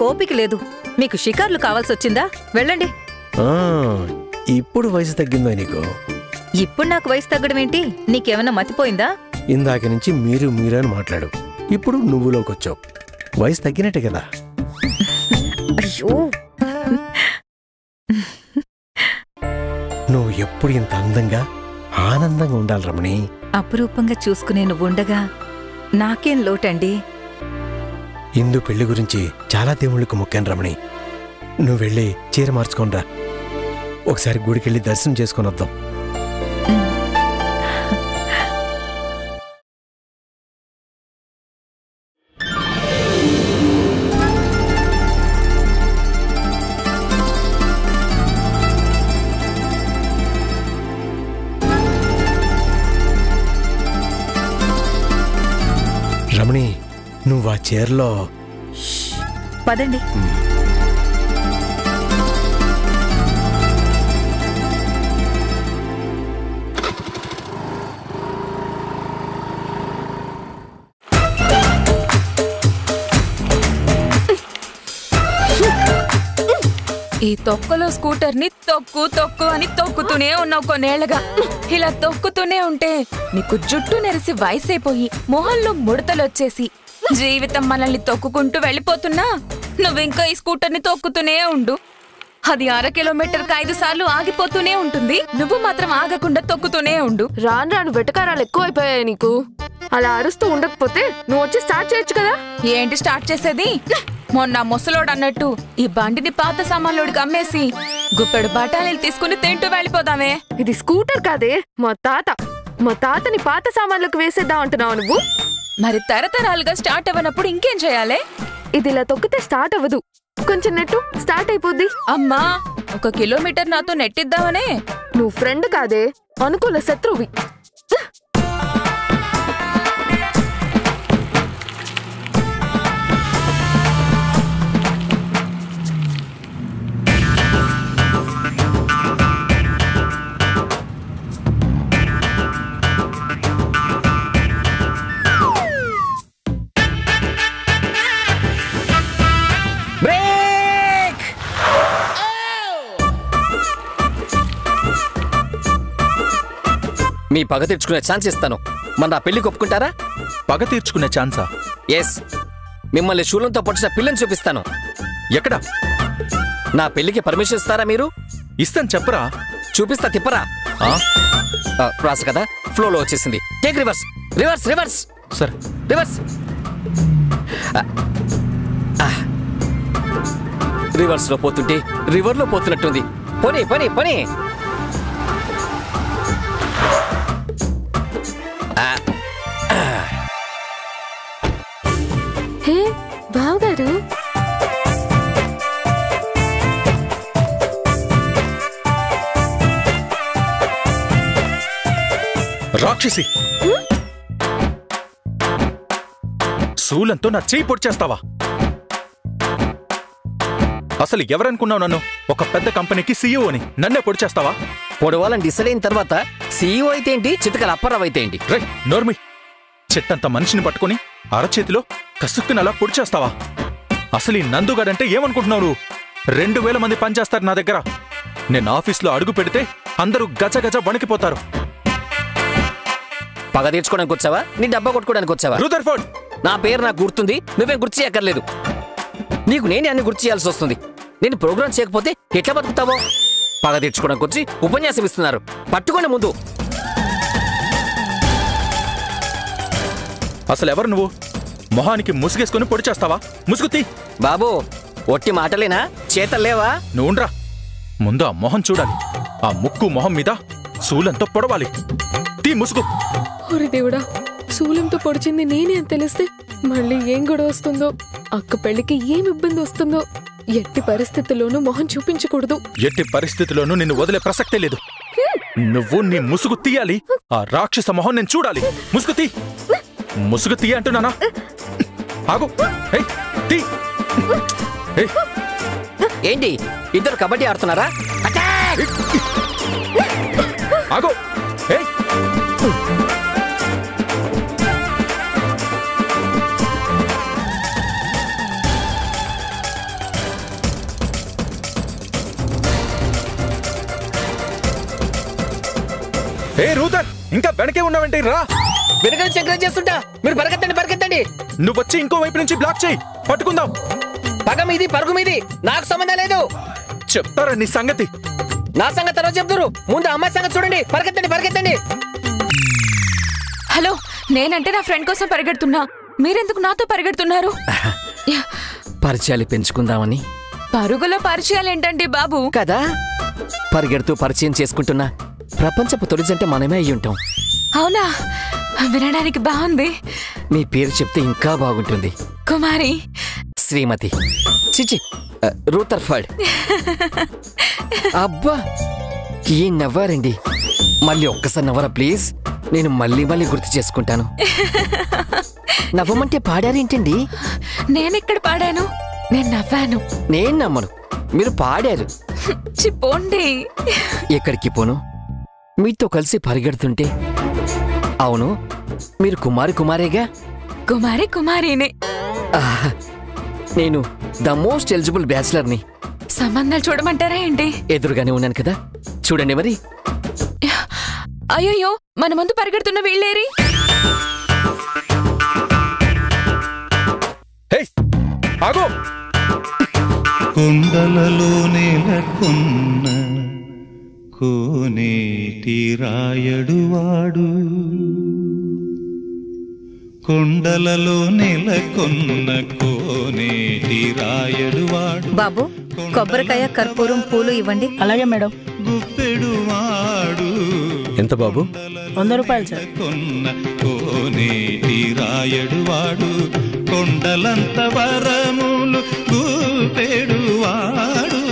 నాకు ఓపిక లేదు. మీకు షికార్లు కావాల్సొచ్చిందా? వెళ్ళండి. ఇప్పుడు వయసు తగ్గిందా నీకు? ఇప్పుడు నాకు వయసు తగ్గడం ఏంటి? నీకేమన్నా మతిపోయిందా? ఇందాక నుంచి మీరు అని మాట్లాడు. ఇప్పుడు నువ్వులోకొచ్చావు. వయసు తగ్గినట్టే కదా. అయ్యో, నువ్వు ఎప్పుడు ఇంత అందంగా ఆనందంగా ఉండాలి రమణి. అపురూపంగా చూసుకునే నువ్వుండగా నాకేం లోటండి? ఇందు పెళ్లి గురించి చాలా దేవుళ్ళకు మొక్కాను రమణి. నువ్వు వెళ్ళి చీర మార్చుకోనరా. ఒకసారి గుడికెళ్ళి దర్శనం చేసుకొని వద్దాం. రమణి, నువ్వు ఆ చీరలో పదండి. ఈ తొక్కలో స్కూటర్ ని తొక్కు అని తొక్కుతూనే ఉన్నావు కొన్నేళ్లగా. ఇలా తొక్కుతూనే ఉంటే నీకు జుట్టు నెరిసి వయసైపోయి మొహంలో ముడతలొచ్చేసి జీవితం మనల్ని తొక్కుకుంటూ వెళ్ళిపోతున్నా నువ్వింకా ఈ స్కూటర్ ని తొక్కుతూనే ఉండు. అది 1/2 కిలోమీటర్కి 5 సార్లు ఆగిపోతూనే ఉంటుంది. నువ్వు మాత్రం ఆగకుండా తొక్కుతూనే ఉండు. రాను రాను వెటకారాలు ఎక్కువైపోయాయి నీకు. అలా అరుస్తూ ఉండకపోతే నువ్వు వచ్చి స్టార్ట్ చేయొచ్చు కదా. ఏంటి స్టార్ట్ చేసేది? మొన్న ముసలోడు అన్నట్టు ఈ బండిని పాత సామాన్లోడికి అమ్మేసి గుప్పెడు బఠానీలు తీసుకుని తింటూ వెళ్ళిపోదామే. ఇది స్కూటర్ కాదే, మా తాతని పాత సామాన్లకు వేసేద్దాం అంటున్నావు నువ్వు. మరి తరతరాలుగా స్టార్ట్ అవ్వనప్పుడు ఇంకేం చేయాలి? ఇది ఇలా తొక్కితే స్టార్ట్ అవ్వదు. కొంచెం నెట్టు, స్టార్ట్ అయిపోద్ది. అమ్మా, 1 కిలోమీటర్ నాతో నెట్టిద్దామనే. నువ్వు ఫ్రెండ్ కాదే, అనుకూల శత్రువి. మీ పగ తీర్చుకునే ఛాన్స్ ఇస్తాను. మన నా పెళ్లికి ఒప్పుకుంటారా? పగ తీర్చుకునే ఛాన్సా? ఎస్. మిమ్మల్ని శూలంతో పొడిచిన పిల్లని చూపిస్తాను. ఎక్కడ? నా పెళ్లికి పర్మిషన్ ఇస్తారా మీరు? ఇస్తాను, చెప్పరా. చూపిస్తా, తిప్పరా. రాసు కదా, ఫ్లోలో వచ్చేసింది. Take reverse. రివర్స్ రివర్స్ సరే, రివర్స్. రివర్స్ లో పోతుంటే రివర్ లో పోతున్నట్టుంది. పోనీ పోనీ పోనీ. హే బావగారు, రాక్షసి, శూలంతో నా చెయ్యి పొడిచేస్తావా? అసలు ఎవరనుకున్నావు నన్ను? ఒక పెద్ద కంపెనీకి సీఈఓ అని నన్నే పొడిచేస్తావా? పొడవాలని డిసైడ్ అయిన తర్వాత సీఈఓ అయితే ఏంటి, చితకల అప్పారావు అయితే ఏంటి? రై నోర్మి, చెట్టంత మనిషిని పట్టుకుని అరచేతిలో కసుక్కుని అలా పొడిచేస్తావా? అసలు ఈ నందుగాడంటే ఏమనుకుంటున్నావు నువ్వు? 2000 మంది పనిచేస్తారు నా దగ్గర. నేను ఆఫీస్లో అడుగు పెడితే అందరూ గజ గజ వణికిపోతారు. పగ తీర్చుకోవడానికి వచ్చావా, నీ డబ్బా కొట్టుకోవడానికి వచ్చావా? రూదర్ఫోర్డ్, నా పేరు నాకు గుర్తుంది, నువ్వేం గుర్తు చేయక్కర్లేదు. నీకు నేనే అన్ని గుర్తు చేయాల్సి వస్తుంది. నేను ప్రోగ్రామ్ చేయకపోతే ఎట్లా బతుకుతావో? పగ తీర్చుకోవడానికి వచ్చి ఉపన్యాసం ఇస్తున్నారు, పట్టుకోండి ముందు. అసలు ఎవరు నువ్వు? మొహానికి ముసుగేసుకుని పొడి చేస్తావా? ముసుగుతీ. బాబు, ఒట్టి మాటలేనా, చేతల్లేవా? నువ్వుండ్రా, ముందు ఆ మొహం చూడాలి. ఆ ముక్కు మొహం మీద శూలంతో పొడవాలి. తీ ముసుగు. ఓరి దేవుడా, శూలంతో పొడిచింది నేనే అని తెలిస్తే మళ్ళీ ఏం గొడవ వస్తుందో, అక్క పెళ్లికి ఏం ఇబ్బంది వస్తుందో. ఎట్టి పరిస్థితుల్లోనూ మొహం చూపించకూడదు. ఎట్టి పరిస్థితుల్లోనూ నిన్ను వదిలే ప్రసక్తే లేదు. నువ్వు నీ ముసుగు తీయాలి. ఆ రాక్షస మొహం నేను చూడాలి. ముసుగు తీ. ముసుగు తీ అంటున్నానా? ఆగు. ఏంటి, ఇద్దరు కబడ్డీ ఆడుతున్నారా? ఆగు. ఏ రూదన్, ఇంకా వెనకే ఉన్నావంటే రా. వెనక నుంచి ఎంకరేజ్ చేస్తుంటా, మీరు పరిగెత్తండి. నువ్వు వచ్చి ఇంకో వైపు నుంచి బ్లాక్ చేయి, పట్టుకుందాం. పగ మీది, పరుగు మీది, నాకు సంబంధం లేదు. చెప్తారా నీ సంగతి? నా సంగతి తర్వాత చెప్తారు, ముందు అమ్మాయి సంగతి చూడండి. పరిగెత్తండి. హలో, నేనంటే నా ఫ్రెండ్ కోసం పరిగెడుతున్నా, మీరెందుకు నాతో పరిగెడుతున్నారు? పరిచయాలు పెంచుకుందామని. పరుగుల పరిచయాలేంటండి బాబు? కదా, పరిగెడుతూ పరిచయం చేసుకుంటున్నా ప్రపంచపు తొలి జంట మనమే అయ్యి ఉంటాం. అవునా? వినడానికి బాగుంది. మీ పేరు చెప్తే ఇంకా బాగుంటుంది. కుమారి. శ్రీమతి. చిచి, రూథర్ఫర్డ్. అబ్బా, ఏం నవ్వారండి. మళ్ళీ ఒక్కసారి నవ్వరా ప్లీజ్, నేను మళ్ళీ గుర్తు చేసుకుంటాను. నవ్వమంటే పాడారేంటండి? నేనెక్కడ పాడాను? నేను నవ్వాను. నేను నమ్మను, మీరు పాడారు. పోండి. ఎక్కడికి పోను, మీతో కలిసి పరిగెడుతుంటే. అవును, మీరు కుమారేగా? కుమారినే. నేను ద మోస్ట్ ఎలిజిబుల్ బ్యాచిలర్ని. సంబంధాలు చూడమంటారా ఏంటి? ఎదురుగానే ఉన్నాను కదా, చూడండి మరి. అయ్యో, మన ముందు పరిగెడుతున్న వీళ్ళేరి? ఆగో! కొండలలో నెలకొన్న కోనేటి రాయడువాడు, కొండలలో నెలకొన్న కోనేటి రాయడువాడు. బాబు, కొబ్బరికాయ, కర్పూరం, పూలు ఇవ్వండి. అలాగే మేడం. గుప్పెడువాడు ఎంత బాబు? 100 రూపాయలు సార్. కొన్న కోనేటి రాయడువాడు, కొండలంత వరములు గుప్పెడువాడు,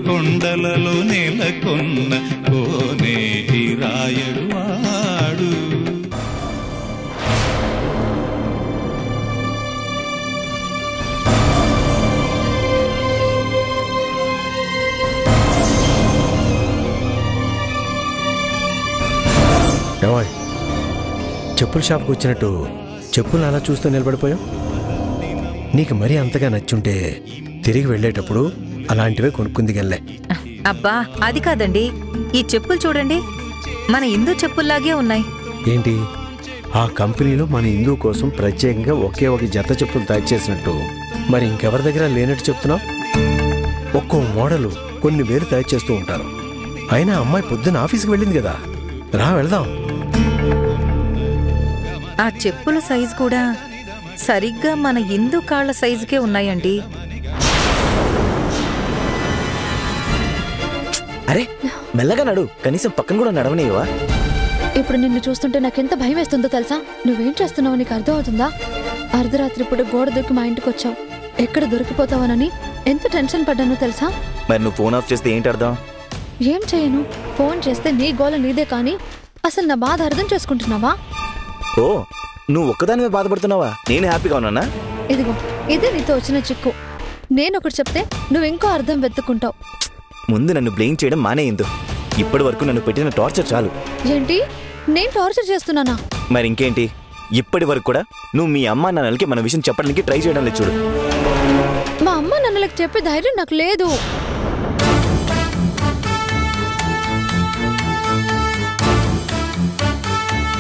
కొండలలో నెలకొన్న కోనేటి రాయడువాడు. ఏమాయ్, చెప్పుల షాప్కి వచ్చినట్టు చెప్పులు అలా చూస్తూ నిలబడిపోయావు? నీకు మరీ అంతగా నచ్చుంటే తిరిగి వెళ్ళేటప్పుడు అలాంటివే కొనుక్కుందిగలే. అబ్బా, అది కాదండి, ఈ చెప్పులు చూడండి, మన హిందూ చెప్పుల్లాగే ఉన్నాయి. ఏంటి, ఆ కంపెనీలో మన హిందూ కోసం ప్రత్యేకంగా ఒకే ఒక జత చెప్పులు తయారు చేసినట్టు మరి ఇంకెవరి దగ్గర లేనట్టు చెప్తున్నావు? ఒక్కో మోడలు కొన్ని వేలు తయారు చేస్తూ ఉంటారు. అయినా అమ్మాయి పొద్దున్న ఆఫీస్కి వెళ్ళింది కదా, రా వెళదాం. ఆ చెప్పుల సైజు కూడా సరిగ్గా మన హిందూ కాళ్ల సైజుకే ఉన్నాయండి. అరే మెల్లగా నడు, కనీసం పక్కన కూడా నడవనేవా? ఇప్పుడు నిన్ను చూస్తుంటే నాకెంత భయం వేస్తుందో తెలుసా? నువ్వేం చేస్తున్నావు నీకు అర్థం అవుతుందా? అర్ధరాత్రి ఇప్పుడు గోడ దూకి మా ఇంటికి వచ్చావు. ఎక్కడ దొరికిపోతావనని ఎంత టెన్షన్ పడ్డానో తెలుసా? మరి నువ్వు ఫోన్ ఆఫ్ చేస్తే ఏంటి అర్థం? ఏం చేయను, ఫోన్ చేస్తే నీ గోల నీదే, కానీ అసలు నా బాధ అర్థం చేసుకుంటున్నావా? ఓ, నువ్వు ఒక్కదానివే బాధపడుతున్నావా? నేను హ్యాపీగా ఉన్నానా? ఇదిగో ఇదే నీతో వచ్చిన చిక్కు. నేను ఒకటి చెప్తే నువ్వు ఇంకో అర్థం వెతుక్కుంటావు. ముందు నన్ను బ్లేమ్ చేయడం మానేయిందు. ఇప్పటి వరకు నన్ను పెట్టిన టార్చర్ చాలు. ఏంటి, నేను టార్చర్ చేస్తున్నానా? మరి ఇంకేంటి, ఇప్పటి వరకు కూడా నువ్వు మీ అమ్మా నాన్నలకి మన విషయం చెప్పడానికి ట్రై చేయడం లేదు చూడు. మా అమ్మ నాన్నలకు చెప్పే ధైర్యం నాకు లేదు.